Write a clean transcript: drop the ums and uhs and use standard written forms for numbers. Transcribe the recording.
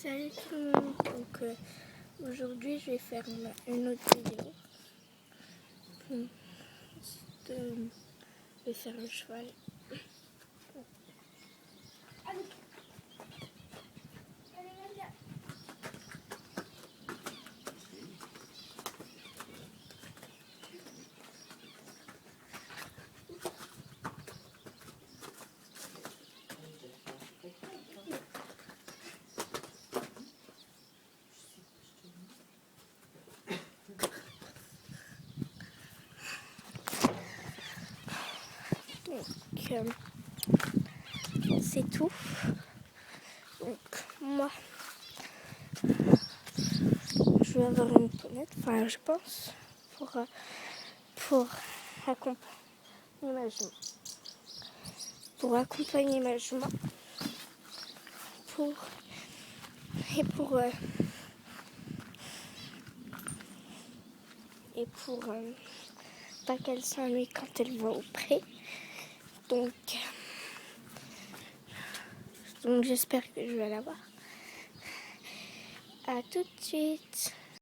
Salut tout le monde, donc aujourd'hui je vais faire une autre vidéo. Je vais faire un cheval. Donc c'est tout. Donc moi je vais avoir une ponette, enfin je pense, pour accompagner ma jument. Pour accompagner ma jument. Et pour pas qu'elle s'ennuie quand elle va au pré. Donc j'espère que je vais l'avoir. À tout de suite.